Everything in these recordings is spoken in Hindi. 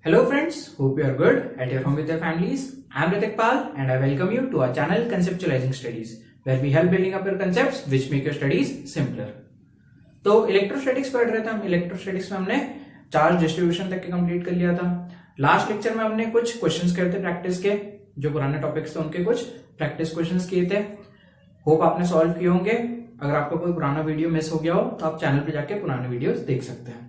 Hello friends, hope you are good at your home with your families. I am Ritik Pal and I welcome you to our channel Conceptualizing Studies, where we help building up your concepts which make your studies simpler. तो इलेक्ट्रोस्टैटिक्स पढ़ रहे थे हम। इलेक्ट्रोस्टैटिक्स में हमने चार्ज डिस्ट्रीब्यूशन तक के कंप्लीट कर लिया था। लास्ट लेक्चर में हमने कुछ क्वेश्चंस करे थे प्रैक्टिस के, जो पुराने टॉपिक्स थे उनके कुछ प्रैक्टिस क्वेश्चंस किए थे। होप आपने सॉल्व किए होंगे। अगर आपका कोई पुराना वीडियो मिस हो गया हो तो आप चैनल पे जाके पुराने वीडियोस देख सकते हैं।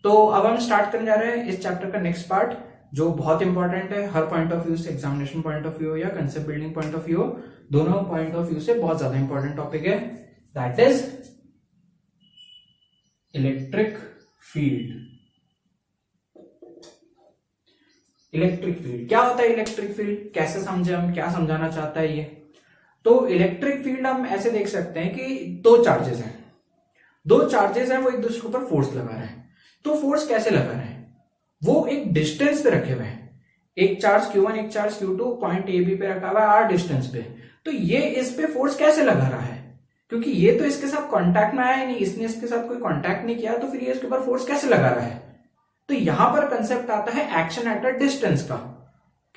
तो अब हम स्टार्ट करने जा रहे हैं इस चैप्टर का नेक्स्ट पार्ट, जो बहुत इंपॉर्टेंट है हर पॉइंट ऑफ व्यू से, एग्जामिनेशन पॉइंट ऑफ व्यू या concept building point of view, दोनों पॉइंट ऑफ व्यू से बहुत ज्यादा इंपॉर्टेंट टॉपिक है। That is electric field. Electric field क्या होता है? इलेक्ट्रिक फील्ड कैसे समझे हम, क्या समझाना चाहता है ये? तो इलेक्ट्रिक फील्ड हम ऐसे देख सकते हैं कि दो चार्जेस हैं, वो एक दूसरे के ऊपर फोर्स लगा रहे हैं। तो फोर्स कैसे लगा रहे हैं? वो एक डिस्टेंस पे रखे हुए हैं। एक चार्ज Q1, एक charge Q2 point A B पे रखा हुआ है आर डिस्टेंस पे। तो ये इस पे फोर्स कैसे लगा रहा है? क्योंकि ये तो इसके साथ कांटेक्ट में आया ही नहीं, इसने इसके साथ कोई कांटेक्ट नहीं किया, तो फिर ये इसके ऊपर फोर्स कैसे लगा रहा है? तो यहां पर कंसेप्ट आता है एक्शन एट अ डिस्टेंस का।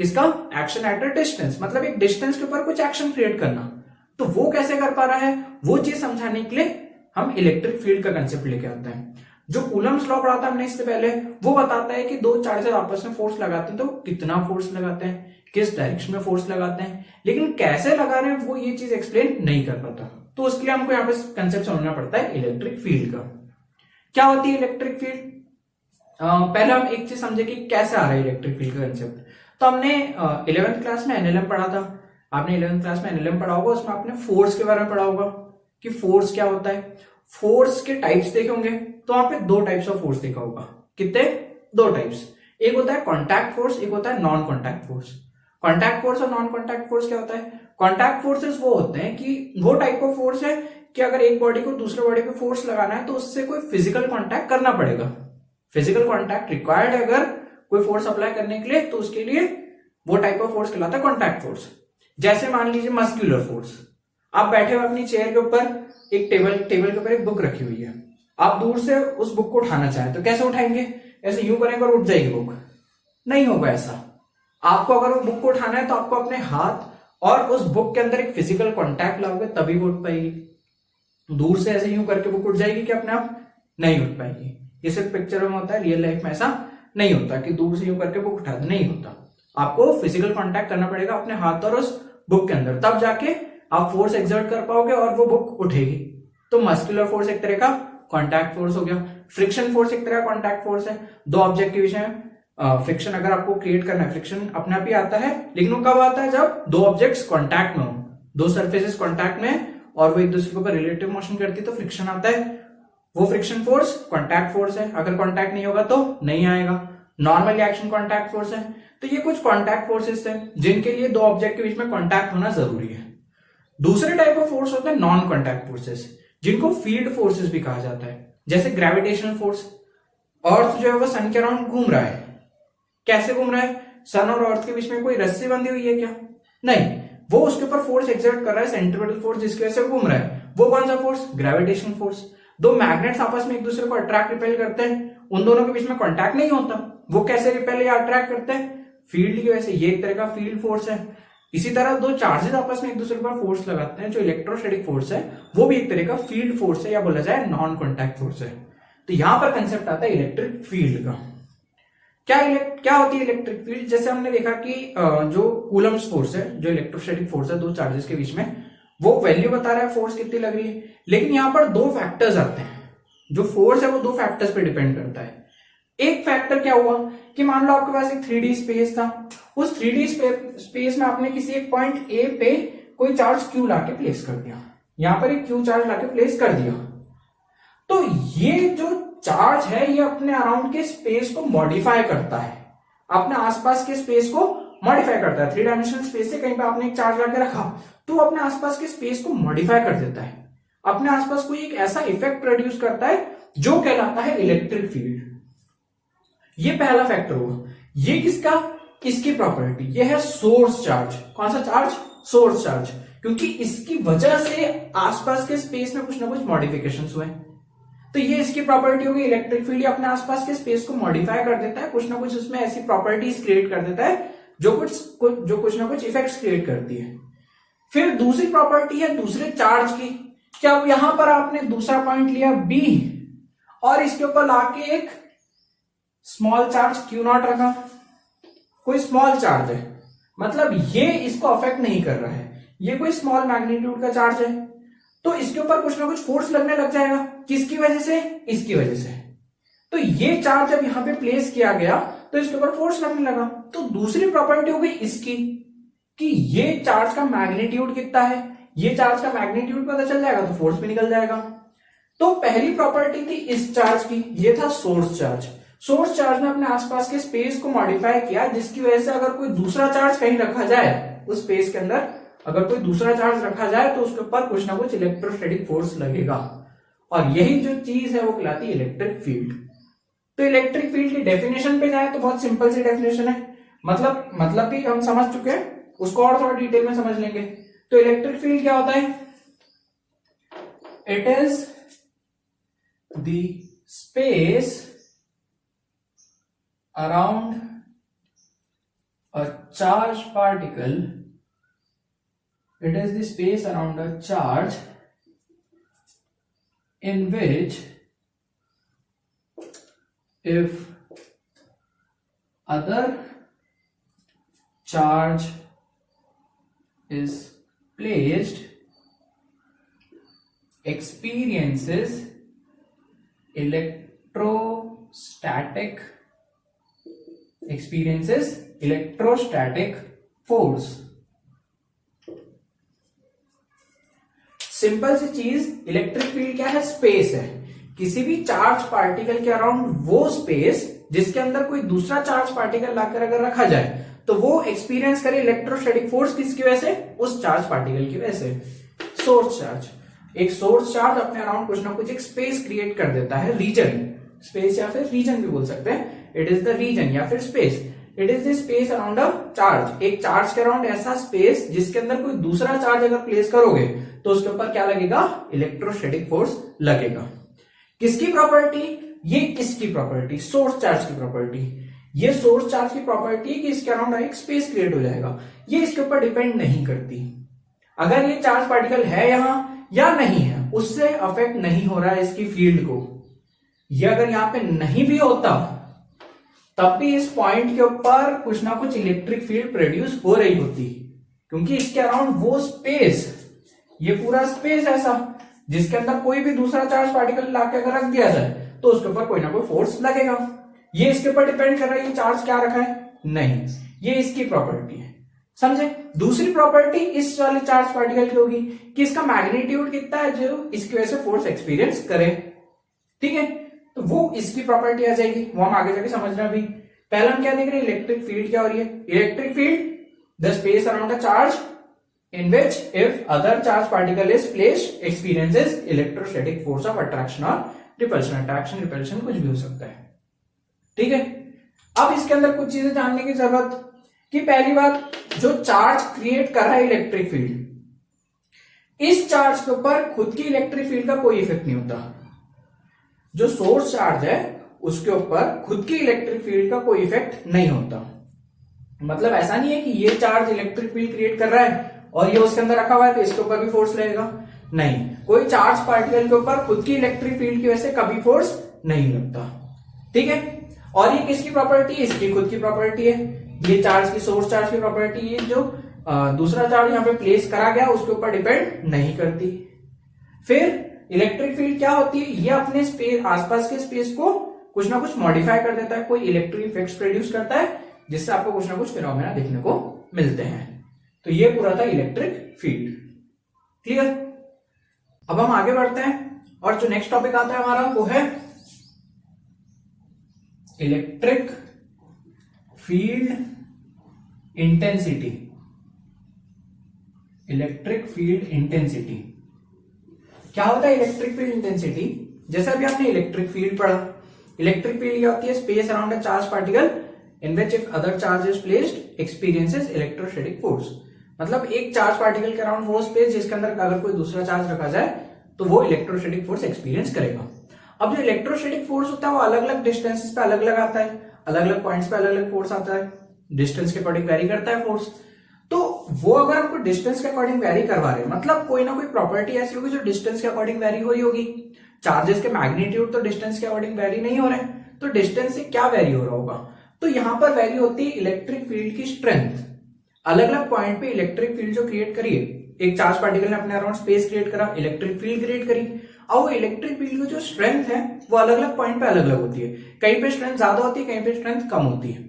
किसका? एक्शन एट अ डिस्टेंस, मतलब एक डिस्टेंस के ऊपर कुछ एक्शन क्रिएट करना। तो वो कैसे कर पा रहा है, वो चीज समझाने के लिए हम इलेक्ट्रिक फील्ड का कंसेप्ट लेके आते हैं। जो कूलम्स लॉ पढ़ा था हमने इससे पहले, वो बताता है कि दो चार्जेस आपस में फोर्स लगाते हैं तो कितना फोर्स लगाते हैं, किस डायरेक्शन में फोर्स लगाते हैं, लेकिन कैसे लगा रहे हैं वो ये चीज एक्सप्लेन नहीं कर पाता। तो उसके लिए हमको यहाँ पे कंसेप्ट समझना पड़ता है इलेक्ट्रिक फील्ड का। क्या होती है इलेक्ट्रिक फील्ड? पहले हम एक चीज समझे कि कैसे आ रहा है इलेक्ट्रिक फील्ड का कंसेप्ट। तो हमने 11th क्लास में एनएलएम पढ़ा था। आपने 11th क्लास में एनएलएम पढ़ा होगा, उसमें आपने फोर्स के बारे में पढ़ा होगा कि फोर्स क्या होता है। फोर्स के टाइप्स देखे होंगे, तो वहां पे दो टाइप्स ऑफ फोर्स देखा होगा। कितने? दो टाइप्स। एक होता है कॉन्टैक्ट फोर्स, एक होता है non contact force. Contact force और नॉन कॉन्टैक्ट फोर्स क्या होता है? कॉन्टैक्ट फोर्सेस वो होते हैं कि वो टाइप ऑफ फोर्स है कि अगर एक बॉडी को दूसरे बॉडी पे फोर्स लगाना है तो उससे कोई फिजिकल कॉन्टैक्ट करना पड़ेगा। फिजिकल कॉन्टैक्ट रिक्वायर्ड है अगर कोई फोर्स अप्लाई करने के लिए, तो उसके लिए वो टाइप ऑफ फोर्स कहलाता है कॉन्टैक्ट फोर्स। जैसे मान लीजिए मस्कुलर फोर्स। आप बैठे हुए अपनी चेयर के ऊपर, एक टेबल के ऊपर एक बुक रखी हुई है, आप दूर से उस बुक को उठाना चाहें तो कैसे उठाएंगे? ऐसे यूं करेंगे और उठ जाएगी बुक? नहीं होगा ऐसा। आपको अगर वो बुक को उठाना है तो आपको अपने हाथ और उस बुक के अंदर एक फिजिकल कांटेक्ट लाओगे तभी वो उठ पाएगी। दूर से ऐसे यूं करके बुक उठ जाएगी कि अपने आप नहीं उठ पाएगी। ये सिर्फ पिक्चर में होता है, रियल लाइफ में ऐसा नहीं होता कि दूर से यूं करके बुक उठा दे, नहीं होता। आपको फिजिकल कॉन्टैक्ट करना पड़ेगा अपने हाथ और उस बुक के अंदर, तब जाके आप फोर्स एक्सर्ट कर पाओगे और वो बुक उठेगी। तो मस्कुलर फोर्स एक तरह का कॉन्टैक्ट फोर्स हो गया। फ्रिक्शन फोर्स एक तरह का कॉन्टैक्ट फोर्स है। दो ऑब्जेक्ट के बीच में फ्रिक्शन अगर आपको क्रिएट करना है, फ्रिक्शन अपने आप ही आता है, लेकिन वो कब आता है? जब दो ऑब्जेक्ट्स कॉन्टैक्ट में हो, दो सरफेसेस कॉन्टैक्ट में और वो एक दूसरे के ऊपर रिलेटिव मोशन करती है तो फ्रिक्शन आता है। वो फ्रिक्शन फोर्स कॉन्टैक्ट फोर्स है। अगर कॉन्टैक्ट नहीं होगा तो नहीं आएगा। नॉर्मल रिएक्शन कॉन्टैक्ट फोर्स है। तो ये कुछ कॉन्टैक्ट फोर्सेस है जिनके लिए दो ऑब्जेक्ट के बीच में कॉन्टैक्ट होना जरूरी है। दूसरे टाइप ऑफ फोर्स होते हैं नॉन कॉन्टैक्ट फोर्सेस, जिनको फील्ड फोर्सेस भी कहा जाता है। जैसे ग्रेविटेशनल फोर्स। अर्थ जो है वो सन के अराउंड घूम रहा है। कैसे घूम रहा है? सन और अर्थ के बीच में कोई रस्सी बंधी हुई है क्या? नहीं, वो उसके ऊपर फोर्स एक्सर्ट कर रहा है, सेंट्रीपिटल फोर्स, जिसकी वजह से घूम रहा है। वो कौन सा फोर्स? Gravitational force. दो मैग्नेट्स आपस में एक दूसरे को अट्रैक्ट रिपेल करते हैं, उन दोनों के बीच में कॉन्टैक्ट नहीं होता, वो कैसे रिपेल या अट्रैक्ट करते हैं? फील्ड की वजह से। ये एक तरह का फील्ड फोर्स है। इसी तरह दो चार्जेस आपस में एक दूसरे पर फोर्स लगाते हैं, जो इलेक्ट्रोस्टैटिक फोर्स है, वो भी एक तरह का फील्ड फोर्स है, या बोला जाए नॉन कॉन्टैक्ट फोर्स है। तो यहां पर कंसेप्ट आता है इलेक्ट्रिक फील्ड का। क्या होती है इलेक्ट्रिक फील्ड? जैसे हमने देखा कि जो कूलम्स फोर्स है, जो इलेक्ट्रोस्टैटिक फोर्स है दो चार्जेस के बीच में, वो वैल्यू बता रहा है फोर्स कितनी लग रही है, लेकिन यहां पर दो फैक्टर्स आते हैं। जो फोर्स है वो दो फैक्टर्स पे डिपेंड करता है। एक फैक्टर क्या हुआ कि मान लो आपके पास एक 3D स्पेस था। उस 3D स्पेस में आपने किसी एक पॉइंट ए पे कोई चार्ज Q लाके प्लेस कर दिया। यहां पर एक Q चार्ज लाके प्लेस कर दिया। तो ये जो चार्ज है ये अपने अराउंड के स्पेस को मॉडिफाई करता है, अपने आसपास के स्पेस को मॉडिफाई करता है। 3 डायमेंशनल स्पेस से कहीं पे आपने एक चार्ज लाके रखा तो अपने आसपास के स्पेस को मॉडिफाई कर देता है, अपने आसपास कोई एक ऐसा इफेक्ट प्रोड्यूस करता है जो कहलाता है इलेक्ट्रिक फील्ड। ये पहला फैक्टर हुआ। ये किसका? इसकी प्रॉपर्टी। ये है सोर्स चार्ज। कौन सा चार्ज? Source charge. क्योंकि इसकी वजह से आसपास के स्पेस में कुछ ना कुछ मॉडिफिकेशंस हुए। तो ये इसकी प्रॉपर्टी होगी। इलेक्ट्रिक फील्ड अपने आसपास के स्पेस को मॉडिफाई कर देता है, कुछ ना कुछ उसमें ऐसी प्रॉपर्टीज क्रिएट कर देता है जो कुछ ना कुछ इफेक्ट्स क्रिएट करती है। फिर दूसरी प्रॉपर्टी है दूसरे चार्ज की। क्या यहां पर आपने दूसरा पॉइंट लिया बी और इसके ऊपर लाके एक स्मॉल चार्ज Q0 रखा, कोई स्मॉल चार्ज है, मतलब ये इसको अफेक्ट नहीं कर रहा है, ये कोई स्मॉल मैग्नीट्यूड का चार्ज है, तो इसके ऊपर कुछ ना कुछ फोर्स लगने लग जाएगा। किसकी वजह से? इसकी वजह से। तो ये चार्ज जब यहां पे प्लेस किया गया तो इसके ऊपर फोर्स लगने लगा। तो दूसरी प्रॉपर्टी हो गई इसकी कि ये चार्ज का मैग्नीट्यूड कितना है, ये चार्ज का मैग्नीट्यूड पता चल जाएगा तो फोर्स भी निकल जाएगा। तो पहली प्रॉपर्टी थी इस चार्ज की, ये था सोर्स चार्ज। सोर्स चार्ज ने अपने आसपास के स्पेस को मॉडिफाई किया, जिसकी वजह से अगर कोई दूसरा चार्ज कहीं रखा जाए उस स्पेस के अंदर, अगर कोई दूसरा चार्ज रखा जाए तो उसके ऊपर कुछ ना कुछ इलेक्ट्रोस्टैटिक फोर्स लगेगा, और यही जो चीज है वो कहलाती है इलेक्ट्रिक फील्ड। तो इलेक्ट्रिक फील्ड की डेफिनेशन पे जाए तो बहुत सिंपल सी डेफिनेशन है, मतलब भी हम समझ चुके हैं, उसको और थोड़ा डिटेल में समझ लेंगे। तो इलेक्ट्रिक फील्ड क्या होता है? It is the space around a charge particle, it is the space around a charge in which if other charge is placed experiences electrostatic force। Simple सी चीज, इलेक्ट्रिक फील्ड क्या है? स्पेस है, किसी भी चार्ज पार्टिकल के अराउंड वो स्पेस जिसके अंदर कोई दूसरा चार्ज पार्टिकल लाकर अगर रखा जाए तो वो एक्सपीरियंस करे इलेक्ट्रोस्टैटिक फोर्स, किसकी वजह से? उस चार्ज पार्टिकल की वजह से। सोर्स चार्ज, एक सोर्स चार्ज अपने अराउंड कुछ ना कुछ एक स्पेस क्रिएट कर देता है, रीजन, स्पेस या फिर रीजन भी बोल सकते हैं। इट इज द रीजन या फिर space, it is the space around a charge, एक चार्ज के अराउंड ऐसा स्पेस जिसके अंदर कोई दूसरा चार्ज अगर प्लेस करोगे तो उसके ऊपर क्या लगेगा? इलेक्ट्रोस्टैटिक फोर्स लगेगा। किसकी प्रॉपर्टी? ये इसकी प्रॉपर्टी, सोर्स चार्ज की प्रॉपर्टी। ये सोर्स चार्ज की प्रॉपर्टी है कि इसके अराउंड एक स्पेस क्रिएट हो जाएगा, ये इसके ऊपर डिपेंड नहीं करती। अगर ये चार्ज पार्टिकल है यहां या नहीं है उससे अफेक्ट नहीं हो रहा है इसकी फील्ड को। ये अगर यहां पे नहीं भी होता तब भी इस पॉइंट के ऊपर कुछ ना कुछ इलेक्ट्रिक फील्ड प्रोड्यूस हो रही होती, क्योंकि इसके अराउंड वो स्पेस, ये पूरा स्पेस ऐसा जिसके अंदर कोई भी दूसरा चार्ज पार्टिकल लाके अगर रख दिया जाए तो उसके ऊपर कोई ना कोई फोर्स लगेगा। ये इसके ऊपर डिपेंड कर रहा है ये चार्ज क्या रखा है? नहीं, ये इसकी प्रॉपर्टी है, समझे? दूसरी प्रॉपर्टी इस वाले चार्ज पार्टिकल की होगी कि इसका मैग्नीट्यूड कितना है जो इसकी वजह से फोर्स एक्सपीरियंस करे, ठीक है? तो वो इसकी प्रॉपर्टी आ जाएगी, वो हम आगे जाके समझना भी। पहले हम क्या देख रहे हैं? इलेक्ट्रिक फील्ड क्या हो रही है? Electric field the space around a charge in which if other charge particle is placed experiences electrostatic force of attraction or repulsion। attraction repulsion कुछ भी हो सकता है, ठीक है? अब इसके अंदर कुछ चीजें जानने की जरूरत कि पहली बात, जो चार्ज क्रिएट कर रहा है इलेक्ट्रिक फील्ड, इस चार्ज के ऊपर खुद की इलेक्ट्रिक फील्ड का कोई इफेक्ट नहीं होता। जो सोर्स चार्ज है उसके ऊपर खुद की इलेक्ट्रिक फील्ड का कोई इफेक्ट नहीं होता। मतलब ऐसा नहीं है कि ये चार्ज इलेक्ट्रिक फील्ड क्रिएट कर रहा है और ये उसके अंदर रखा हुआ है तो इसके ऊपर भी फोर्स लगेगा, नहीं, कोई चार्ज पार्टिकल के ऊपर खुद की इलेक्ट्रिक फील्ड की वजह से कभी फोर्स नहीं लगता, ठीक है? और ये किसकी प्रॉपर्टी है? इसकी खुद की प्रॉपर्टी है, ये चार्ज की, सोर्स चार्ज की प्रॉपर्टी है, जो दूसरा चार्ज यहाँ पे प्लेस करा गया उसके ऊपर डिपेंड नहीं करती। फिर इलेक्ट्रिक फील्ड क्या होती है? ये अपने स्पेस, आसपास के स्पेस को कुछ ना कुछ मॉडिफाई कर देता है, कोई इलेक्ट्रिक इफेक्ट्स प्रोड्यूस करता है जिससे आपको कुछ ना कुछ फिनोमेना देखने को मिलते हैं। तो ये पूरा था इलेक्ट्रिक फील्ड, क्लियर? अब हम आगे बढ़ते हैं और जो नेक्स्ट टॉपिक आता है हमारा वो है electric field intensity. Electric field intensity क्या होता है? इलेक्ट्रिक फील्ड इंटेंसिटी, जैसे अभी आपने इलेक्ट्रिक फील्ड पढ़ा, इलेक्ट्रिक फील्ड क्या होती है? Space around a charge particle in which if other charge is placed experiences electrostatic force. मतलब एक चार्ज पार्टिकल के अराउंड वो स्पेस जिसके अंदर अगर कोई दूसरा चार्ज रखा जाए तो वो इलेक्ट्रोस्टैटिक फोर्स एक्सपीरियंस करेगा। अब जो इलेक्ट्रोस्टैटिक फोर्स होता है वो अलग अलग डिस्टेंसेस पे अलग अलग आता है, अलग अलग पॉइंट्स पे अलग अलग फोर्स आता है, डिस्टेंस के अकॉर्डिंग वेरी करता है फोर्स। तो वो अगर आपको डिस्टेंस के अकॉर्डिंग वेरी करवा रहे हैं, मतलब कोई ना कोई प्रॉपर्टी ऐसी होगी जो डिस्टेंस के अकॉर्डिंग वेरी हो रही होगी। चार्जेस के मैग्नीट्यूड तो डिस्टेंस के अकॉर्डिंग वेरी नहीं हो रहे, तो डिस्टेंस से क्या वेरी हो रहा होगा? तो यहां पर वेरी होती है इलेक्ट्रिक फील्ड की स्ट्रेंथ। अलग अलग पॉइंट पे इलेक्ट्रिक फील्ड जो क्रिएट करिए, एक चार्ज पार्टिकल ने अपने अराउंड स्पेस क्रिएट करा, इलेक्ट्रिक फील्ड क्रिएट करी, और वो इलेक्ट्रिक फील्ड की जो स्ट्रेंथ है वो अलग अलग पॉइंट पे अलग अलग होती है। कहीं पे स्ट्रेंथ ज्यादा होती है, कहीं पे स्ट्रेंथ कम होती है।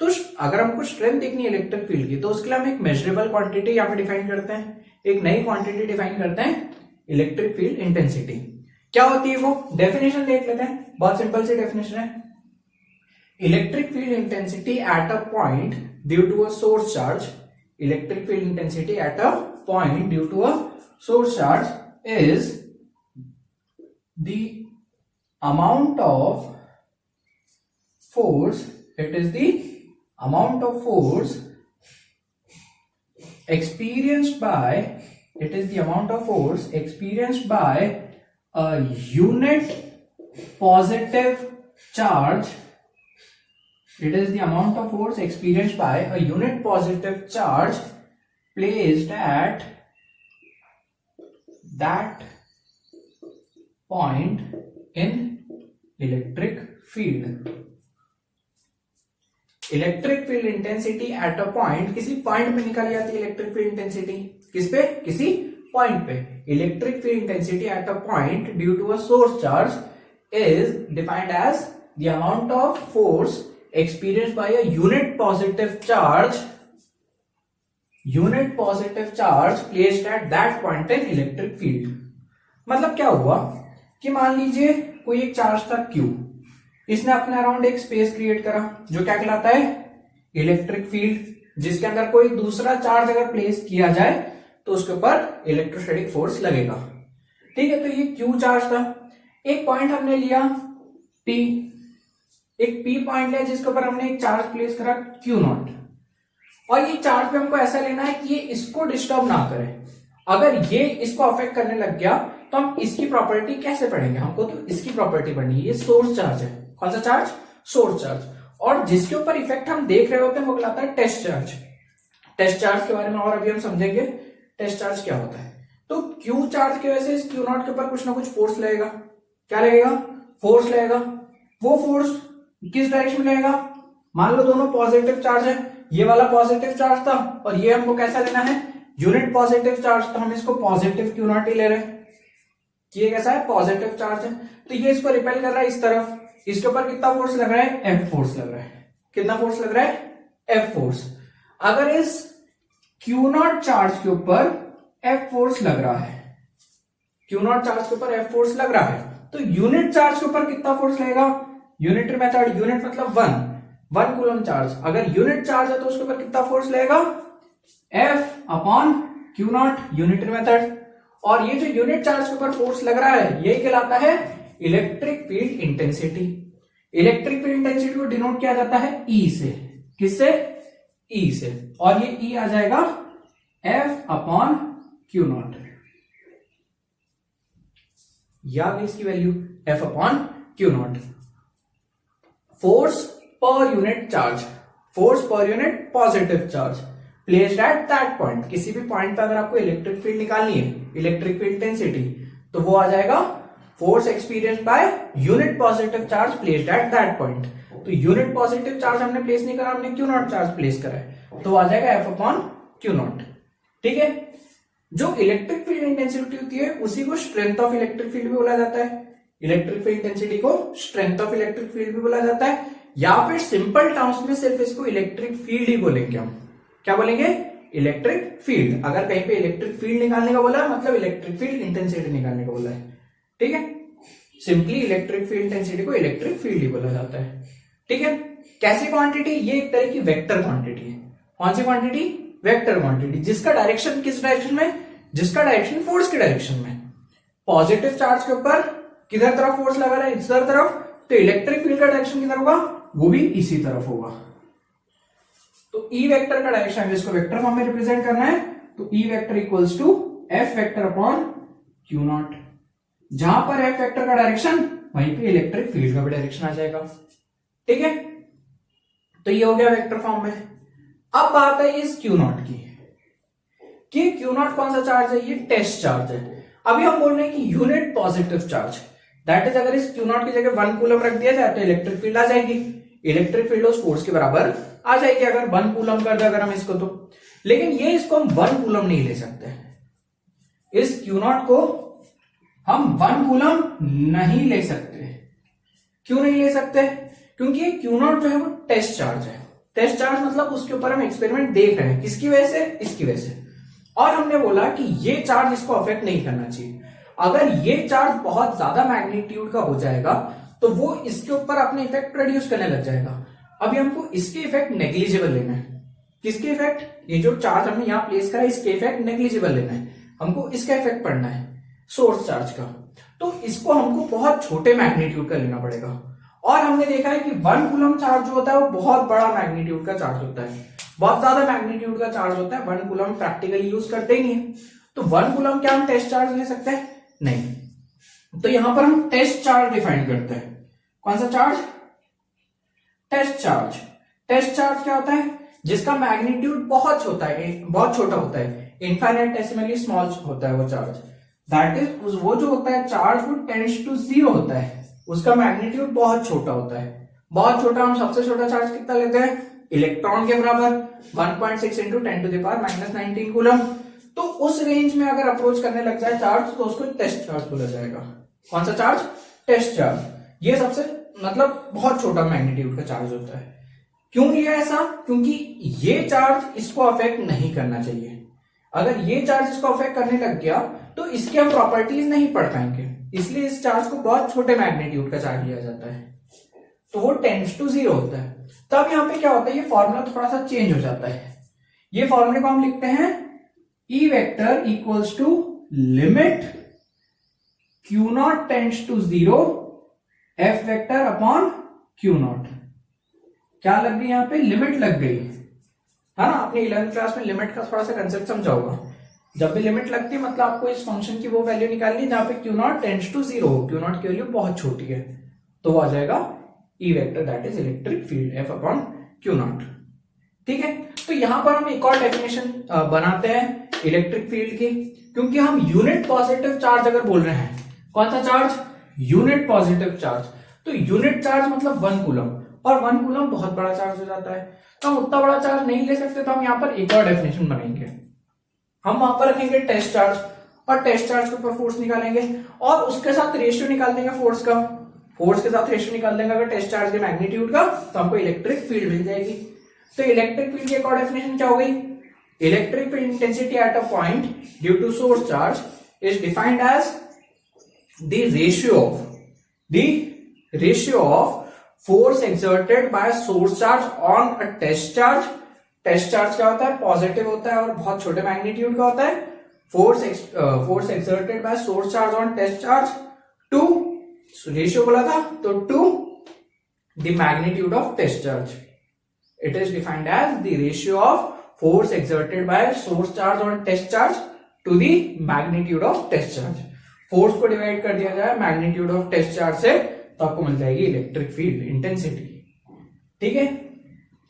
तो अगर हमको स्ट्रेंथ देखनी है इलेक्ट्रिक फील्ड की, तो उसके लिए हम एक मेजरेबल क्वांटिटी यहाँ पे डिफाइन करते हैं, एक नई क्वांटिटी डिफाइन करते हैं, इलेक्ट्रिक फील्ड इंटेंसिटी। क्या होती है वो? डेफिनेशन देख लेते हैं, बहुत सिंपल सी डेफिनेशन है। Electric field intensity at a point due to a source charge, electric field intensity at a point due to a source charge is the amount of force, it is the amount of force experienced by, it is the amount of force experienced by a unit positive charge, it is the amount of force experienced by a unit positive charge placed at that point in electric field। Electric field intensity at a point, किसी पॉइंट पे निकाली जाती है इलेक्ट्रिक फील्ड इंटेंसिटी। किस पे? किसी पॉइंट पे। Electric field intensity at a point due to a source charge is defined as the amount of force experienced by a unit positive charge, unit positive charge placed at that point in electric field. मतलब क्या हुआ कि मान लीजिए कोई एक चार्ज था Q, इसने अपने अराउंड एक स्पेस क्रिएट करा जो क्या कहलाता है? इलेक्ट्रिक फील्ड, जिसके अंदर कोई दूसरा चार्ज अगर प्लेस किया जाए तो उसके ऊपर इलेक्ट्रोस्टैटिक फोर्स लगेगा। ठीक है, तो ये Q चार्ज था। एक पॉइंट हमने लिया P, एक P पॉइंट लिया जिसके ऊपर हमने एक चार्ज प्लेस करा Q0, और ये चार्ज पे हमको ऐसा लेना है कि ये इसको डिस्टर्ब ना करे। अगर ये इसको अफेक्ट करने लग गया तो हम इसकी प्रॉपर्टी कैसे पढ़ेंगे? हमको तो इसकी प्रॉपर्टी पढ़नी है। ये सोर्स चार्ज है। कौन सा चार्ज? Source charge. और जिसके ऊपर इफेक्ट हम देख रहे होते हैं वो कहलाता है टेस्ट चार्ज। टेस्ट चार्ज के बारे में और अभी हम समझेंगे टेस्ट चार्ज क्या होता है। तो क्यू चार्ज की वजह से इस Q0 के ऊपर कुछ ना कुछ फोर्स लगेगा। क्या लगेगा? फोर्स लगेगा। वो फोर्स किस डायरेक्शन में लगेगा? मान लो दोनों पॉजिटिव चार्ज है, ये वाला पॉजिटिव चार्ज था और ये हमको कैसा लेना है? Unit positive charge. तो हम इसको पॉजिटिव Q0 ही ले रहे हैं। ये कैसा है? पॉजिटिव चार्ज है। तो ये इसको रिपेल कर रहा है इस तरफ। इसके ऊपर कितना फोर्स लग रहा है? F फोर्स लग रहा है। कितना फोर्स लग रहा है? F force. अगर इस Q0 चार्ज के ऊपर F फोर्स लग रहा है, Q0 चार्ज के ऊपर F फोर्स लग रहा है, तो यूनिट चार्ज के ऊपर कितना फोर्स लगेगा? यूनिटरी मेथड, यूनिट मतलब 1 कूलम चार्ज। अगर यूनिट चार्ज है तो उसके ऊपर कितना फोर्स लगेगा? F upon Q0, unitary method. और ये जो यूनिट चार्ज के ऊपर फोर्स लग रहा है यही कहलाता है electric field intensity. Electric field intensity को डिनोट किया जाता है E से। किससे? E से। और ये E आ जाएगा F अपॉन Q0। या इसकी value F upon Q0। Force per unit charge, force per unit positive charge placed at that point. किसी भी पॉइंट पे अगर आपको इलेक्ट्रिक फील्ड निकालनी है, इलेक्ट्रिक फील्ड इंटेंसिटी, तो वो आ जाएगा force experience by unit positive charge placed at that point. तो यूनिट पॉजिटिव चार्ज हमने प्लेस नहीं करा, हमने Q0 चार्ज प्लेस करा है, तो आ जाएगा F अपॉन Q0। ठीक है, जो इलेक्ट्रिक फील्ड इंटेंसिटी होती है उसी को स्ट्रेंथ ऑफ इलेक्ट्रिक फील्ड भी बोला जाता है। इलेक्ट्रिक फील्ड इंटेंसिटी को स्ट्रेंथ ऑफ इलेक्ट्रिक फील्ड भी बोला जाता है, या फिर सिंपल टर्म्स में सिर्फ इसको इलेक्ट्रिक फील्ड ही बोलेंगे हम। क्या बोलेंगे? Electric field. अगर कहीं पे इलेक्ट्रिक फील्ड निकालने का बोला है मतलब इलेक्ट्रिक फील्ड इंटेंसिटी निकालने का बोला है। ठीक है, सिंपली इलेक्ट्रिक फील्ड इंटेंसिटी को इलेक्ट्रिक फील्ड ही बोला जाता है। ठीक है, कैसी क्वांटिटी? ये एक तरह की वेक्टर क्वांटिटी है। कौन सी क्वांटिटी? वेक्टर क्वांटिटी, जिसका डायरेक्शन किस डायरेक्शन में? जिसका डायरेक्शन फोर्स के डायरेक्शन में। पॉजिटिव चार्ज के ऊपर किधर तरफ फोर्स लगा रहा है? इस तरफ, तो इलेक्ट्रिक फील्ड का डायरेक्शन किधर होगा? वो भी इसी तरफ होगा। तो E वेक्टर का डायरेक्शन, जिसको वेक्टर फॉर्म में रिप्रेजेंट करना है, तो E vector equals to F vector upon Q0। जहां पर F वेक्टर का डायरेक्शन वहीं पे इलेक्ट्रिक फील्ड का भी डायरेक्शन आ जाएगा। ठीक है, तो ये हो गया वेक्टर फॉर्म में। अब बात है इस क्यू नॉट की, कि क्यू नॉट कौन सा चार्ज है, ये टेस्ट चार्ज है। अभी हम बोल रहे हैं कि unit positive charge, that is अगर इस क्यू नॉट की जगह 1 कूलम रख दिया जाए तो इलेक्ट्रिक फील्ड आ जाएगी, इलेक्ट्रिक फील्ड उस फोर्स के बराबर आ जाएगी अगर 1 कूलम कर दे अगर हम इसको तो। लेकिन ये इसको हम 1 कूलम नहीं ले सकते, इस क्यू नॉट को हम 1 कूलम नहीं ले सकते। क्यों नहीं ले सकते? क्योंकि ये क्यू नॉट जो है वो टेस्ट चार्ज है। टेस्ट चार्ज मतलब उसके ऊपर हम एक्सपेरिमेंट देख रहे हैं, किसकी वजह से, इसकी वजह से। और हमने बोला कि ये चार्ज इसको अफेक्ट नहीं करना चाहिए। अगर ये चार्ज बहुत ज्यादा मैग्नीट्यूड का हो जाएगा तो वो इसके ऊपर अपने इफेक्ट प्रोड्यूस करने लग जाएगा। अभी हमको इसके इफेक्ट नेग्लिजिबल लेना है। किसके इफेक्ट? ये जो चार्ज हमने यहां प्लेस करा है इसके इफेक्ट नेग्लिजिबल लेना है, हमको इसका इफेक्ट पड़ना है सोर्स चार्ज का। तो इसको हमको बहुत छोटे मैग्नीट्यूड का लेना पड़ेगा। और हमने देखा है कि 1 कूलम चार्ज जो होता है वो बहुत बड़ा मैग्नीट्यूड का चार्ज होता है, बहुत ज्यादा मैग्नीट्यूड का चार्ज होता है। 1 कूलम प्रैक्टिकली यूज करते ही नहीं है, तो 1 कूलम क्या हम टेस्ट चार्ज ले सकते हैं? नहीं। तो यहां पर हम टेस्ट चार्ज डिफाइन करते हैं। कौन सा charge? Test charge. Test charge क्या होता है? जिसका मैग्नीट्यूड बहुत छोटा है, बहुत छोटा होता है, इनफाइनेटेसिमली स्मॉल होता है वो चार्ज। दैट इज वो जो होता है चार्ज वो टेंड्स टू 0 होता है, उसका मैग्नीट्यूड बहुत छोटा होता है। बहुत छोटा, हम सबसे छोटा चार्ज कितना लेते हैं? इलेक्ट्रॉन के बराबर 1.6 इंटू 10⁻⁻19 कूलम। तो उस रेंज में अगर अप्रोच करने लग जाए चार्ज तो उसको टेस्ट चार्ज बोला जाएगा। कौन सा चार्ज? Test charge. ये सबसे मतलब बहुत छोटा मैग्नीट्यूड का चार्ज होता है। क्यों लिया ऐसा? क्योंकि ये चार्ज इसको अफेक्ट नहीं करना चाहिए। अगर ये चार्ज इसको अफेक्ट करने लग गया तो इसके हम प्रॉपर्टीज नहीं पढ़ पाएंगे, इसलिए इस चार्ज को बहुत छोटे मैग्नीट्यूड का चार्ज लिया जाता है, तो वो टेंड्स टू 0 होता है। तब यहां पे क्या होता है, ये फॉर्मूला थोड़ा सा चेंज हो जाता है। ये फॉर्मूले को हम लिखते हैं E vector equals to limit Q naught tends to 0 F vector upon Q naught. क्या लग गई यहां पे? लिमिट लग गई है ना। आपने 11th क्लास में लिमिट का थोड़ा सा कंसेप्ट समझा होगा। जब भी लिमिट लगती है मतलब आपको इस फंक्शन की वो वैल्यू निकालनी है जहां पे Q नॉट टेंड्स टू 0 हो, Q नॉट की वैल्यू बहुत छोटी है, तो वो आ जाएगा E vector that is electric field F upon Q not. ठीक है, तो यहां पर हम एक और डेफिनेशन बनाते हैं इलेक्ट्रिक फील्ड की, क्योंकि हम यूनिट पॉजिटिव चार्ज अगर बोल रहे हैं। कौन सा चार्ज? Unit positive charge. तो यूनिट चार्ज मतलब 1 कूलम, और 1 कूलम बहुत बड़ा चार्ज हो जाता है, तो हम उतना बड़ा चार्ज नहीं ले सकते। तो हम यहाँ पर एक और डेफिनेशन बनाएंगे, हम वहां पर रखेंगे टेस्ट चार्ज, और टेस्ट चार्ज के ऊपर फोर्स निकालेंगे और उसके साथ रेशियो निकाल देंगे फोर्स का। फोर्स के साथ रेशियो निकाल देंगे अगर टेस्ट चार्ज के मैग्नीट्यूड का, तो हमको इलेक्ट्रिक फील्ड मिल जाएगी। तो इलेक्ट्रिक फील्ड की एक और डेफिनेशन क्या हो गई? Electric field intensity at a point due to source charge is defined as the ratio of force exerted by source charge on a test charge. Test charge क्या होता है? पॉजिटिव होता है और बहुत छोटे मैग्नीट्यूड का होता है। Force exerted by source charge on test charge to, ratio बोला था तो to the magnitude of test charge. It is defined as the ratio of force exerted by source charge on test charge to the magnitude of test charge. Force को डिवाइड कर दिया जाए मैग्नीट्यूड ऑफ टेस्ट चार्ज से तो आपको मिल जाएगी इलेक्ट्रिक फील्ड इंटेंसिटी। ठीक है,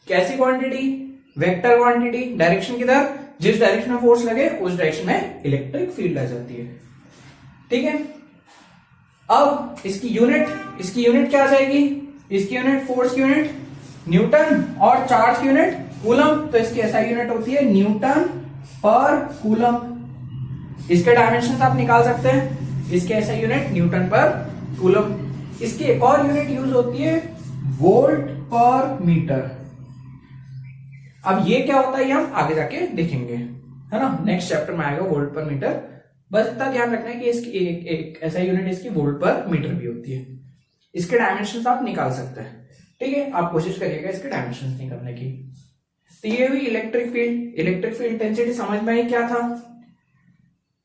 कैसी क्वांटिटी? Vector quantity. डायरेक्शन किधर? जिस डायरेक्शन में फोर्स लगे उस डायरेक्शन में इलेक्ट्रिक फील्ड आ जाती है। ठीक है, अब इसकी यूनिट क्या आ जाएगी? इसकी यूनिट फोर्स की यूनिट न्यूटन और चार्ज की यूनिट कूलम। तो इसकी एसआई यूनिट होती है न्यूटन पर कूलम। इसके डायमेंशन आप निकाल सकते हैं, इसके एसआई यूनिट न्यूटन पर कूलम। इसकी एक और यूनिट यूज होती है वोल्ट पर मीटर। अब ये क्या होता है ये हम आगे जाके देखेंगे, है ना, नेक्स्ट चैप्टर में आएगा वोल्ट पर मीटर। बस इतना ध्यान रखना है कि इसकी एक ऐसा यूनिट इसकी वोल्ट पर मीटर भी होती है। इसके डायमेंशंस आप निकाल सकते हैं। ठीक है, आप कोशिश करिएगा इसके डायमेंशंस निकालने की। तो ये हुई electric field. Electric field intensity समझ में ही क्या था?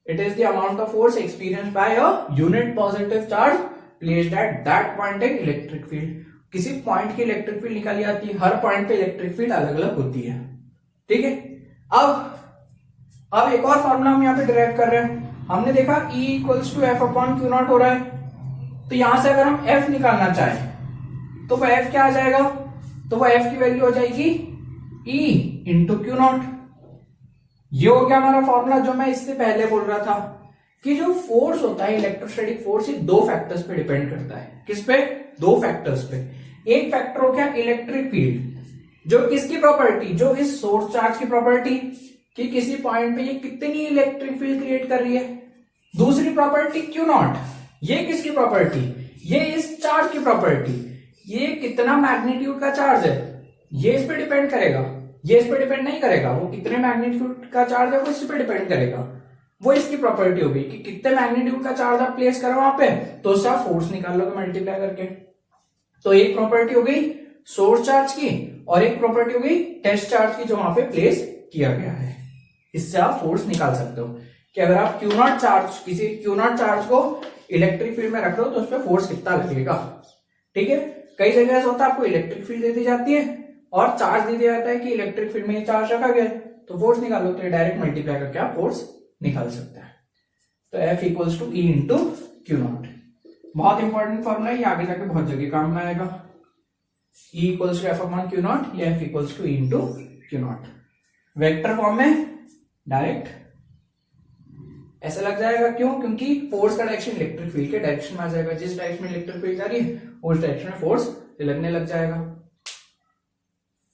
It is the amount of force experienced by a unit positive charge placed at that point in electric field. किसी पॉइंट की इलेक्ट्रिक फील्ड निकाली जाती है, हर पॉइंट पे इलेक्ट्रिक फील्ड अलग अलग होती है। ठीक है, अब एक और फॉर्मूला हम यहाँ पे डिराइव कर रहे हैं। हमने देखा E equals to F upon Q naught हो रहा है, तो यहां से अगर हम एफ निकालना चाहें तो वो एफ क्या आ जाएगा, तो वो एफ की वैल्यू हो जाएगी ई इंटू क्यू नॉट। ये हो गया हमारा फॉर्मूला जो मैं इससे पहले बोल रहा था कि जो फोर्स होता है इलेक्ट्रोस्टैटिक फोर्स, ये दो फैक्टर्स पे डिपेंड करता है। किस पे? दो फैक्टर्स पे। एक फैक्टर हो गया इलेक्ट्रिक फील्ड, जो किसकी प्रॉपर्टी, जो इस सोर्स चार्ज की प्रॉपर्टी कि किसी पॉइंट पे ये कितनी इलेक्ट्रिक फील्ड क्रिएट कर रही है। दूसरी प्रॉपर्टी क्यू नॉट, ये किसकी प्रॉपर्टी, ये इस चार्ज की प्रॉपर्टी, ये कितना मैग्नीट्यूड का चार्ज है, ये इस पे डिपेंड करेगा, ये इस पे डिपेंड नहीं करेगा। वो कितने मैग्नीट्यूड का चार्ज है वो इस पे डिपेंड करेगा। वो इसकी प्रॉपर्टी होगी कि कितने मैग्नीट्यूड का चार्ज आप प्लेस करो वहां पे, तो उससे आप फोर्स निकाल लोगे मल्टीप्लाई करके। तो एक प्रॉपर्टी हो गई सोर्स चार्ज की और एक प्रॉपर्टी हो गई टेस्ट चार्ज की जो वहां पे प्लेस किया गया है। इससे आप फोर्स निकाल सकते हो कि अगर आप क्यू नॉट चार्ज, किसी क्यू नॉट चार्ज को इलेक्ट्रिक फील्ड में रख रहे हो तो उस पर फोर्स कितना लगेगा। ठीक है, कई जगह ऐसा होता है आपको इलेक्ट्रिक फील्ड दे दी जाती है और चार्ज दे दिया जाता है कि इलेक्ट्रिक फील्ड में ये चार्ज रखा गया है, तो फोर्स निकालो, तो ये डायरेक्ट मल्टीप्लाई करके आप फोर्स निकाल सकते हैं। तो F equals to E into Q naught. बहुत इंपॉर्टेंट फॉर्मूला है, ये आगे जाके बहुत जगह काम में आएगा। E equals to F upon Q naught या F equals to E into Q naught. Vector form में डायरेक्ट ऐसा लग जाएगा, क्यों? क्योंकि फोर्स का डायरेक्शन इलेक्ट्रिक फील्ड के डायरेक्शन में आ जाएगा। जिस डायरेक्शन में इलेक्ट्रिक फील्ड जा रही है उस डायरेक्शन में फोर्स लगने लग जाएगा।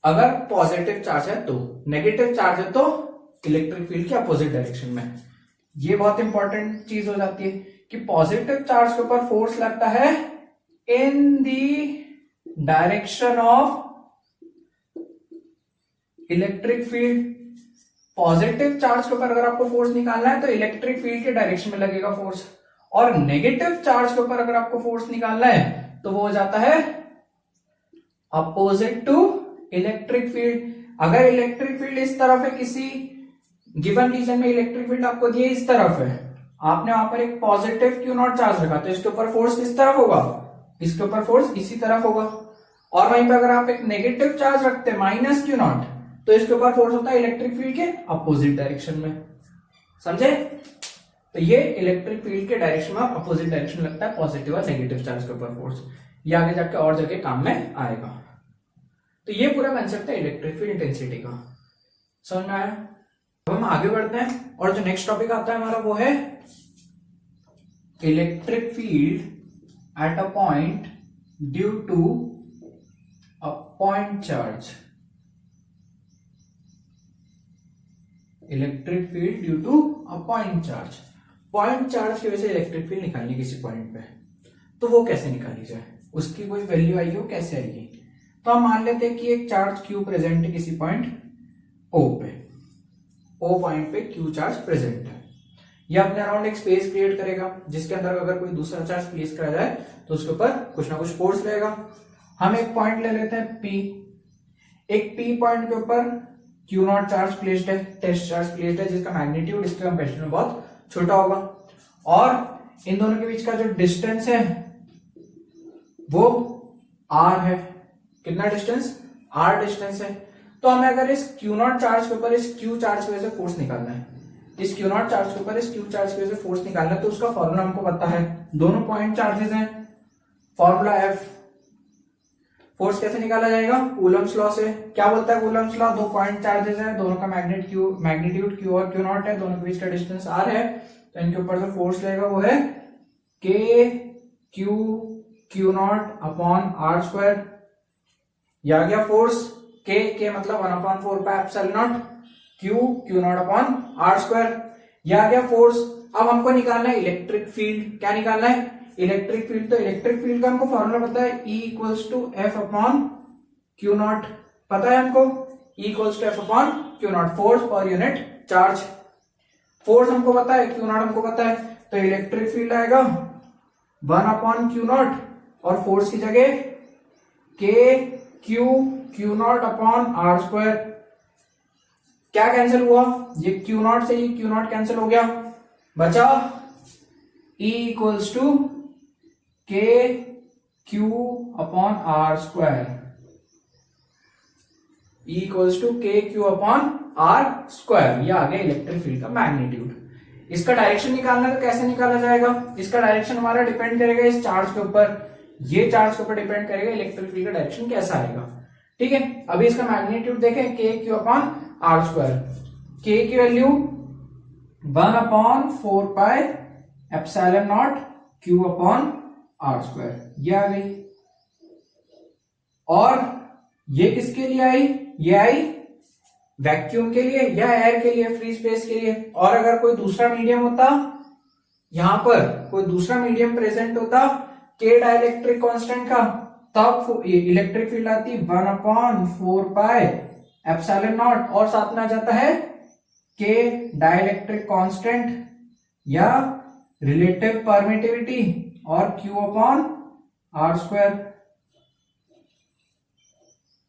अगर पॉजिटिव चार्ज है तो, नेगेटिव चार्ज है तो इलेक्ट्रिक फील्ड के अपोजिट डायरेक्शन में। ये बहुत इंपॉर्टेंट चीज हो जाती है कि पॉजिटिव चार्ज के ऊपर फोर्स लगता है in the direction of electric field. Positive charge के ऊपर अगर आपको फोर्स निकालना है तो इलेक्ट्रिक फील्ड के डायरेक्शन में लगेगा फोर्स, और नेगेटिव चार्ज के ऊपर अगर आपको फोर्स निकालना है तो वो हो जाता है अपोजिट टू इलेक्ट्रिक फील्ड। अगर इलेक्ट्रिक फील्ड इस तरफ है, किसी गिवन रीजन में इलेक्ट्रिक फील्ड आपको दिए इस तरफ है, आपने वहां पर एक पॉजिटिव क्यू नॉट चार्ज रखा, तो इसके ऊपर फोर्स किस तरफ होगा, इसके ऊपर फोर्स इसी तरफ होगा। और वहीं पर अगर आप एक नेगेटिव चार्ज रखते हैं माइनस क्यू नॉट, तो इसके ऊपर फोर्स होता है इलेक्ट्रिक फील्ड के अपोजिट डायरेक्शन में। समझे? तो ये इलेक्ट्रिक फील्ड के डायरेक्शन में अपोजिट डायरेक्शन लगता है पॉजिटिव और नेगेटिव चार्ज के ऊपर फोर्स। ये आगे जाके और जगह काम में आएगा। तो ये पूरा कंसेप्ट है इलेक्ट्रिक फील्ड इंटेंसिटी का। समझ में आया? अब हम आगे बढ़ते हैं और जो नेक्स्ट टॉपिक आता है हमारा वो है electric field at a point due to a point charge. Electric field due to a point charge. Point charge की वजह से इलेक्ट्रिक फील्ड निकालनी किसी पॉइंट पे, तो वो कैसे निकाली जाए, उसकी कोई वैल्यू आएगी, वो कैसे आएगी। तो हम मान लेते हैं कि एक चार्ज क्यू प्रेजेंट है किसी पॉइंट O पे, O पॉइंट पे क्यू चार्ज प्रेजेंट है। यह अपने अराउंड एक स्पेस क्रिएट करेगा जिसके अंदर अगर कोई दूसरा चार्ज प्लेस करा जाए तो उसके ऊपर कुछ ना कुछ फोर्स रहेगा। हम एक पॉइंट ले लेते हैं P। एक P पॉइंट के ऊपर क्यू नॉट चार्ज प्लेस्ड है, टेस्ट चार्ज प्लेस्ड है, जिसका मैग्नीट्यूड इसके कंपैरिजन में बहुत छोटा होगा, और इन दोनों के बीच का जो डिस्टेंस है वो R है। कितना डिस्टेंस? R डिस्टेंस है। तो हमें अगर इस क्यू नॉट चार्ज के ऊपर इस क्यू चार्ज की वजह से फोर्स निकालना है, इस क्यू नॉट चार्ज के ऊपर इस क्यू चार्ज की वजह से फोर्स निकालना है, तो उसका फॉर्मूला हमको पता है। दोनों पॉइंट चार्जेस हैं, फॉर्मूला F। फोर्स कैसे निकाला जाएगा? कूलम्स लॉ से। क्या बोलता है कूलम्स लॉ? दो पॉइंट चार्जेस हैं, दोनों का मैग्नीट्यूड Q और Q नॉट है, दोनों के बीच का डिस्टेंस R है, तो इनके ऊपर जो फोर्स लगेगा वो है K Q not upon R square. ये आ गया फोर्स K मतलब 1/4 pi epsilon not Q not upon R square. ये आ गया फोर्स। अब हमको निकालना है इलेक्ट्रिक फील्ड। क्या निकालना है? Electric field. तो इलेक्ट्रिक फील्ड का हमको फॉर्मूला पता है, E equals to F upon Q naught. पता है हमको E equals to F upon Q naught, force per unit charge. Force हमको पता है, क्यू नॉट हमको पता है, तो इलेक्ट्रिक फील्ड आएगा 1 अपॉन क्यू नॉट, और फोर्स की जगह Q not upon R square. क्या कैंसिल हुआ? ये क्यू नॉट से ये क्यू नॉट कैंसिल हो गया, बचा E equals to Q upon R square. E equals to Q upon R square. ये आ गया इलेक्ट्रिक फील्ड का मैग्नीट्यूड। इसका डायरेक्शन निकालना है तो कैसे निकाला जाएगा, इसका डायरेक्शन हमारा डिपेंड करेगा इस चार्ज के ऊपर, ये चार्ज के ऊपर डिपेंड करेगा इलेक्ट्रिक फील्ड का डायरेक्शन कैसा आएगा। ठीक है, अभी इसका मैग्नीट्यूड देखें के Q upon R square, K की value 1/4 pi epsilon naught Q upon R square, ये आ गई। और ये किसके लिए आई, ये आई वैक्यूम के लिए या एयर के लिए, फ्री स्पेस के लिए। और अगर कोई दूसरा मीडियम होता, यहां पर कोई दूसरा मीडियम प्रेजेंट होता के डाइलेक्ट्रिक कांस्टेंट का, तब इलेक्ट्रिक फील्ड आती 1/4 पाई एप्सिलॉन नॉट और साथ में आ जाता है के डाइलेक्ट्रिक कांस्टेंट या रिलेटिव परमिटिविटी और क्यू अपॉन आर स्क्वायर।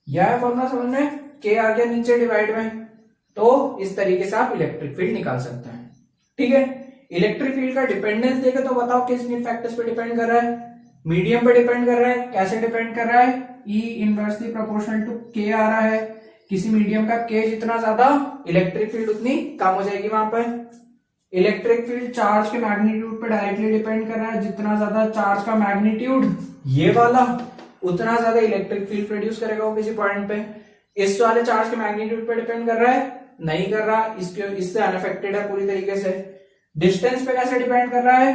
यह है फॉर्मूला समझ में, के आ गया नीचे डिवाइड में। तो इस तरीके से आप इलेक्ट्रिक फील्ड निकाल सकते हैं। ठीक है, इलेक्ट्रिक फील्ड का डिपेंडेंस देखे तो बताओ किस फैक्टर्स पे डिपेंड कर रहा है, मीडियम पे डिपेंड कर रहा है। कैसे डिपेंड कर रहा है, ई इनवर्सली प्रोपोर्शनल टू के आ रहा है। किसी मीडियम का के जितना ज्यादा इलेक्ट्रिक फील्ड उतनी कम हो जाएगी वहां पर। इलेक्ट्रिक फील्ड चार्ज के मैग्नीट्यूड पे डायरेक्टली डिपेंड कर रहा है, जितना ज्यादा चार्ज का मैग्नीट्यूड ये वाला उतना ज्यादा इलेक्ट्रिक फील्ड प्रोड्यूस करेगा वो किसी पॉइंट पे। इस वाले चार्ज के मैग्नीट्यूड पे डिपेंड कर रहा है, नहीं कर रहा, इससे अनअफेक्टेड है पूरी तरीके से। डिस्टेंस पे कैसे डिपेंड कर रहा है,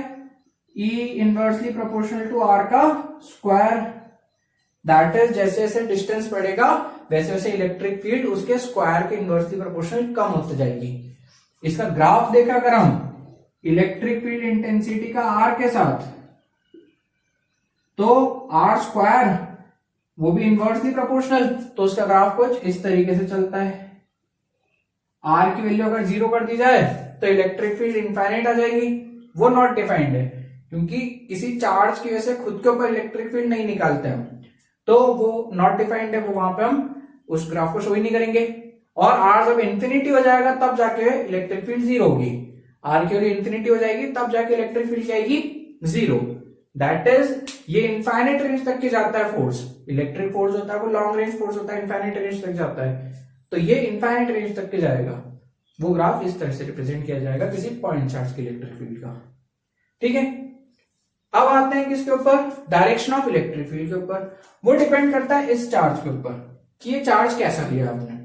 ई इनवर्सली प्रोपोर्शनल टू आर का स्क्वायर, दैट इज जैसे जैसे डिस्टेंस बढ़ेगा वैसे वैसे इलेक्ट्रिक फील्ड उसके स्क्वायर के इनवर्सली प्रोपोर्शनल कम होती जाएगी। इसका ग्राफ देखा अगर हम इलेक्ट्रिक फील्ड इंटेंसिटी का आर के साथ, तो आर स्क्वायर वो भी इनवर्सली प्रोपोर्शनल, तो उसका ग्राफ कुछ इस तरीके से चलता है। आर की वैल्यू अगर 0 कर दी जाए तो इलेक्ट्रिक फील्ड इनफाइनाइट आ जाएगी, वो नॉट डिफाइंड है क्योंकि किसी चार्ज की वजह से खुद के ऊपर इलेक्ट्रिक फील्ड नहीं निकालते हम, तो वो नॉट डिफाइंड है, वो वहां पे हम उस ग्राफ को शो ही नहीं करेंगे। और आर जब इन्फिनिटी हो जाएगा तब जाके इलेक्ट्रिक फील्ड 0 होगी, आर की वैल्यू इन्फिनिटी हो जाएगी तब जाके इलेक्ट्रिक फील्ड क्या आएगी 0। दैट इज ये इनफाइनाइट रेंज तक के जाता है फोर्स, इलेक्ट्रिक फोर्स होता है वो लॉन्ग रेंज फोर्स होता है, इनफाइनाइट रेंज तक जाता है, तो ये इनफाइनाइट रेंज तक के जाएगा। वो ग्राफ इस तरह से रिप्रेजेंट किया जाएगा किसी पॉइंट चार्ज के इलेक्ट्रिक फील्ड का। ठीक है, अब आते हैं किसके ऊपर, डायरेक्शन ऑफ इलेक्ट्रिक फील्ड के ऊपर। वो डिपेंड करता है इस चार्ज के ऊपर कि ये चार्ज कैसा लिया आपने।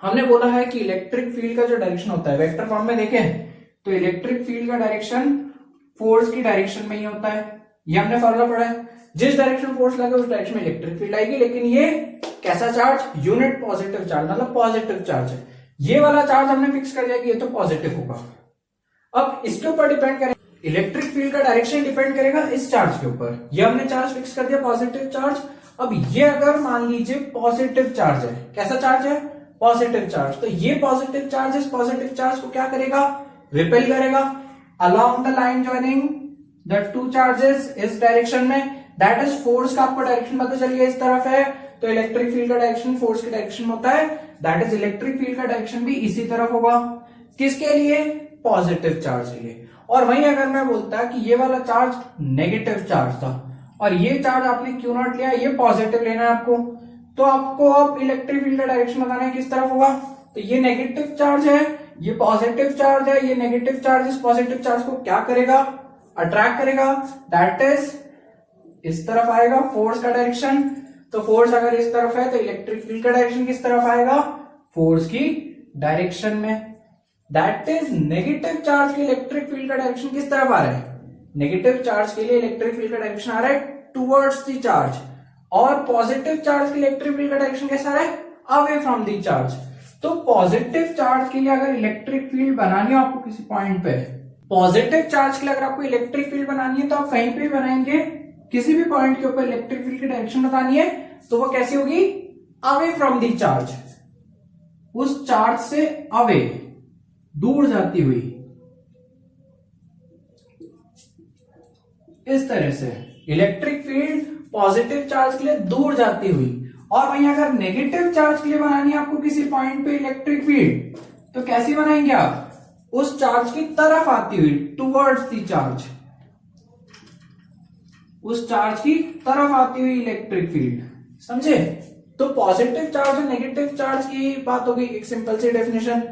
हमने बोला है कि इलेक्ट्रिक फील्ड का जो डायरेक्शन होता है, वेक्टर फॉर्म में देखें तो इलेक्ट्रिक फील्ड का डायरेक्शन फोर्स की डायरेक्शन में ही होता है। ये हमने फॉर्मूला पढ़ा है, जिस डायरेक्शन फोर्स लगे उस डायरेक्शन में इलेक्ट्रिक फील्ड आएगी। लेकिन ये कैसा चार्ज, यूनिट पॉजिटिव चार्ज, मतलब पॉजिटिव चार्ज है। ये वाला चार्ज हमने फिक्स कर दिया कि ये तो पॉजिटिव होगा। अब इसके ऊपर डिपेंड करेगा, इलेक्ट्रिक फील्ड का डायरेक्शन डिपेंड करेगा इस चार्ज के ऊपर। ये हमने चार्ज फिक्स कर दिया पॉजिटिव चार्ज। अब ये अगर मान लीजिए पॉजिटिव चार्ज है, कैसा चार्ज है, पॉजिटिव चार्ज, तो ये पॉजिटिव चार्ज इस पॉजिटिव चार्ज को क्या करेगा, रिपेल करेगा along the line joining the two charges इस डायरेक्शन में। दैट इज फोर्स का आपको डायरेक्शन पता चल गया इस तरफ है, तो इलेक्ट्रिक फील्ड का डायरेक्शन फोर्स के डायरेक्शन में होता है। दैट इज इलेक्ट्रिक फील्ड का डायरेक्शन भी इसी तरफ होगा, किसके लिए, पॉजिटिव चार्ज के लिए। और वहीं अगर मैं बोलता कि ये वाला चार्ज नेगेटिव चार्ज था और ये चार्ज आपने क्यू नॉट लिया, ये पॉजिटिव लेना है आपको, तो आपको अब इलेक्ट्रिक फील्ड का डायरेक्शन बताना है किस तरफ होगा। तो ये नेगेटिव चार्ज है, ये पॉजिटिव चार्ज है, ये नेगेटिव चार्ज इस पॉजिटिव चार्ज को क्या करेगा, अट्रैक्ट करेगा। दैट इज इस तरफ आएगा फोर्स का डायरेक्शन। तो फोर्स अगर इस तरफ है तो इलेक्ट्रिक फील्ड का डायरेक्शन किस तरफ आएगा, फोर्स की डायरेक्शन में। दैट इज नेगेटिव चार्ज के इलेक्ट्रिक फील्ड का डायरेक्शन किस तरफ आ रहा है, नेगेटिव चार्ज के लिए इलेक्ट्रिक फील्ड का डायरेक्शन आ रहा है टुवर्ड्स द चार्ज, और पॉजिटिव चार्ज के इलेक्ट्रिक फील्ड का डायरेक्शन कैसा आ रहा है, अवे फ्रॉम द चार्ज। तो पॉजिटिव चार्ज के लिए अगर इलेक्ट्रिक फील्ड बनानी हो आपको किसी पॉइंट पे, पॉजिटिव चार्ज के लिए अगर आपको इलेक्ट्रिक फील्ड बनानी है तो आप कहीं पे भी बनाएंगे, किसी भी पॉइंट के ऊपर इलेक्ट्रिक फील्ड की डायरेक्शन बतानी है तो वो कैसी होगी, अवे फ्रॉम द चार्ज, उस चार्ज से अवे, दूर जाती हुई, इस तरह से इलेक्ट्रिक फील्ड पॉजिटिव चार्ज के लिए दूर जाती हुई। और वहीं अगर नेगेटिव चार्ज के लिए बनानी है आपको किसी पॉइंट पे इलेक्ट्रिक फील्ड, तो कैसी बनाएंगे आप, उस चार्ज की तरफ आती हुई, टुवर्ड्स द चार्ज, उस चार्ज की तरफ आती हुई इलेक्ट्रिक फील्ड, समझे। तो पॉजिटिव चार्ज और नेगेटिव चार्ज की बात होगी, एक सिंपल सी डेफिनेशन।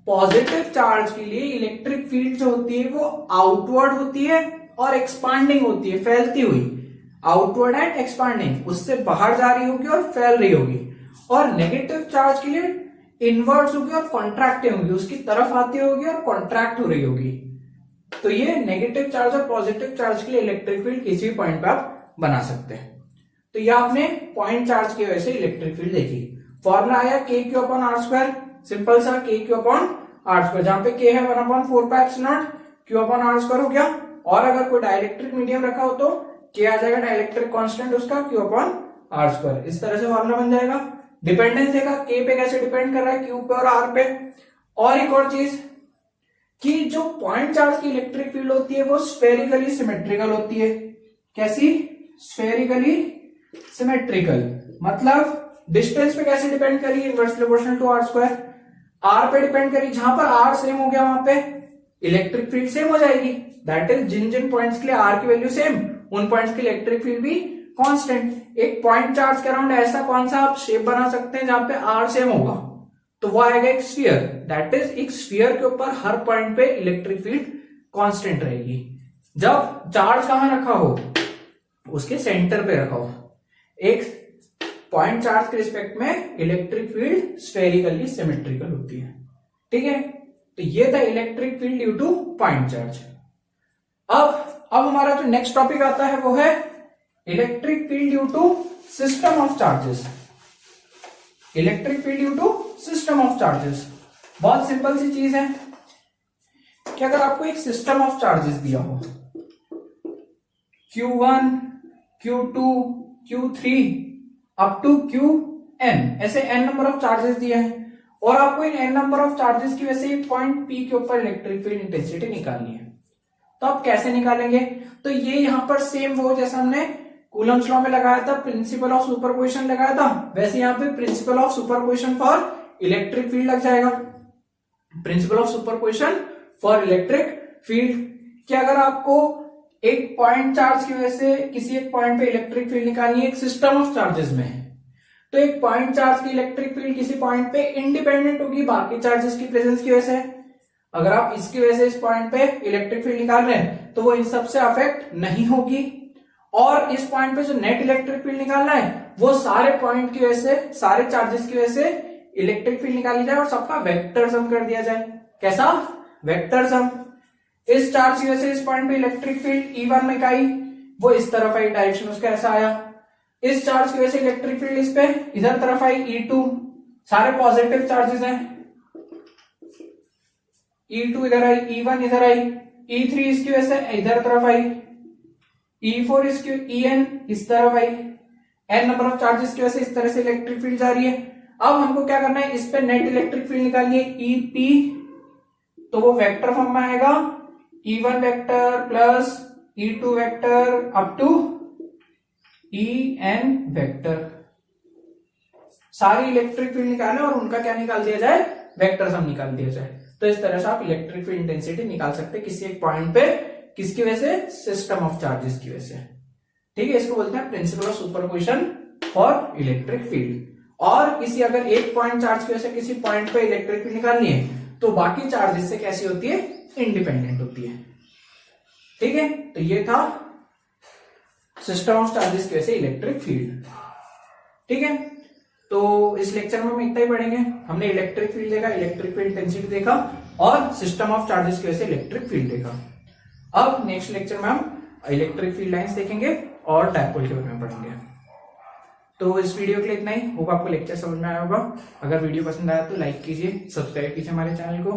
पॉजिटिव चार्ज के लिए इलेक्ट्रिक फील्ड जो होती है वो आउटवर्ड होती है और एक्सपांडिंग होती है, फैलती हुई, आउटवर्ड एंड एक्सपांडिंग, उससे बाहर जा रही होगी और फैल रही होगी। और नेगेटिव चार्ज के लिए इनवर्ट्स होगी और कॉन्ट्रैक्टिंग होगी, उसकी तरफ आती होगी और कॉन्ट्रैक्ट हो रही होगी। तो ये नेगेटिव चार्ज और पॉजिटिव चार्ज के लिए इलेक्ट्रिक फील्ड किसी भी पॉइंट पे आप बना सकते हैं। तो ये आपने पॉइंट चार्ज की वजह से इलेक्ट्रिक फील्ड देखी। फॉर्मूला आया k/r², सिंपल सा k/r², जहां पे k है 1/4πε0, q/r² हो गया। और अगर कोई डाइलेक्ट्रिक मीडियम रखा हो तो k आ जाएगा डाइलेक्ट्रिक कांस्टेंट उसका q/r²। इस तरह से फॉर्मूला बन जाएगा। डिपेंडेंस देखा k पे कैसे डिपेंड कर रहा है, q पे और r पे। और एक और चीज कि जो पॉइंट चार्ज की इलेक्ट्रिक फील्ड होती है वो स्फेरिकली सिमेट्रिकल होती है। कैसी? स्फेरिकली सिमेट्रिकल, मतलब डिस्टेंस पे कैसे डिपेंड करी, inversely proportional to r²। r पे डिपेंड करी, जहां पर r सेम हो गया वहां पे इलेक्ट्रिक फील्ड सेम हो जाएगी। दैट इज जिन जिन पॉइंट्स के लिए r की वैल्यू सेम, उन पॉइंट्स की इलेक्ट्रिक फील्ड भी कांस्टेंट। एक पॉइंट चार्ज के अराउंड ऐसा कौन सा आप शेप बना सकते हैं जहां पे r सेम होगा, तो वो आएगा एक स्फीयर। दैट इज एक स्फीयर के ऊपर हर पॉइंट पे इलेक्ट्रिक फील्ड कांस्टेंट रहेगी। जब चार्ज कहां रखा हो, उसके सेंटर पे रखा हो। एक पॉइंट चार्ज के रिस्पेक्ट में इलेक्ट्रिक फील्ड स्फेरिकली सिमेट्रिकल होती है। ठीक है, तो ये था electric field due to point charge. अब हमारा जो नेक्स्ट टॉपिक आता है वो है electric field due to system of charges. Electric field due to system of charges बहुत सिंपल सी चीज है कि अगर आपको एक सिस्टम ऑफ चार्जेस दिया हो, Q1, Q2, Q3 up to Qn, ऐसे n नंबर ऑफ चार्जेस दिए हैं, और आपको इन n नंबर ऑफ चार्जेस की वजह से एक पॉइंट P के ऊपर इलेक्ट्रिक फील्ड इंटेंसिटी निकालनी है। तो आप कैसे निकालेंगे? तो ये यहां पर सेम वो जैसा हमने कूलम्स लॉ में लगाया था, प्रिंसिपल ऑफ सुपरपोजिशन लगाया था, वैसे यहां पे principle of superposition for electric field लग जाएगा। Principle of superposition for electric field कि अगर आपको एक पॉइंट चार्ज की वजह से किसी एक पॉइंट पे इलेक्ट्रिक फील्ड निकालनी है एक सिस्टम ऑफ चार्जेस में, तो एक पॉइंट चार्ज की इलेक्ट्रिक फील्ड किसी पॉइंट पे इंडिपेंडेंट होगी बाकी चार्जेस की प्रेजेंस की वजह से। अगर आप इसकी वजह से इस पॉइंट पे इलेक्ट्रिक फील्ड निकाल रहे हैं तो वो इन सबसे अफेक्ट नहीं होगी। और इस पॉइंट पे जो नेट इलेक्ट्रिक फील्ड निकालना है वो सारे पॉइंट की वजह से, सारे चार्जेस की वजह से इलेक्ट्रिक फील्ड निकाली जाए और सबका वेक्टर सम कर दिया जाए। कैसा? Vector sum. इस चार्ज की वजह से इस पॉइंट पे इलेक्ट्रिक फील्ड E1 में आई, वो इस तरफ आई, डायरेक्शन उसका ऐसा आया। इस चार्ज की वजह से इलेक्ट्रिक फील्ड इस पे इधर तरफ आई, E2, सारे पॉजिटिव चार्जेस हैं, E2 इधर आई, E1 इधर आई, E3 इसकी वजह से इधर तरफ आई, E4 इसकी, En इस तरफ आई। n नंबर ऑफ चार्जेस की वजह से इस तरह से इलेक्ट्रिक फील्ड जा रही है। अब हमको क्या करना है, इस पे नेट इलेक्ट्रिक फील्ड निकालनी है EP, तो वो वेक्टर फॉर्म में आएगा E1 vector plus E2 vector up to En vector. सारी इलेक्ट्रिक फील्ड निकालें और उनका क्या निकाल दिया जाए, वेक्टर सम निकाल दिया जाए। तो इस तरह से आप इलेक्ट्रिक फील्ड इंटेंसिटी निकाल सकते हैं किसी एक पॉइंट पे, किसकी वजह से, सिस्टम ऑफ चार्जेस की वजह से। ठीक है, इसको बोलते हैं principle of superposition for electric field. और किसी अगर एक पॉइंट चार्ज की वजह से किसी पॉइंट पे इलेक्ट्रिक फील्ड निकालनी है तो बाकी चार्जेस से कैसी होती है, इंडिपेंडेंट होती है। ठीक है, तो ये था सिस्टम ऑफ चार्जेस की वजह से इलेक्ट्रिक फील्ड। ठीक है, तो इस लेक्चर में हम इतना ही पढ़ेंगे। हमने इलेक्ट्रिक फील्ड देखा, इलेक्ट्रिक फील्ड इंटेंसिटी देखा और सिस्टम ऑफ चार्जेस की वजह से इलेक्ट्रिक फील्ड देखा। अब नेक्स्ट लेक्चर में हम इलेक्ट्रिक फील्ड लाइंस देखेंगे और डायपोल के बारे में पढ़ेंगे। तो इस वीडियो के लिए इतना ही। होप आपको लेक्चर समझ में आया होगा। अगर वीडियो पसंद आया तो लाइक कीजिए, सब्सक्राइब कीजिए हमारे चैनल को।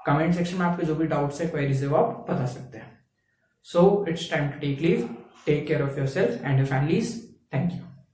कमेंट सेक्शन में आपके जो भी डाउट्स है, क्वेरीज है, वो आप बता सकते हैं। So it's time to take leave. Take care of yourself and your families. Thank you.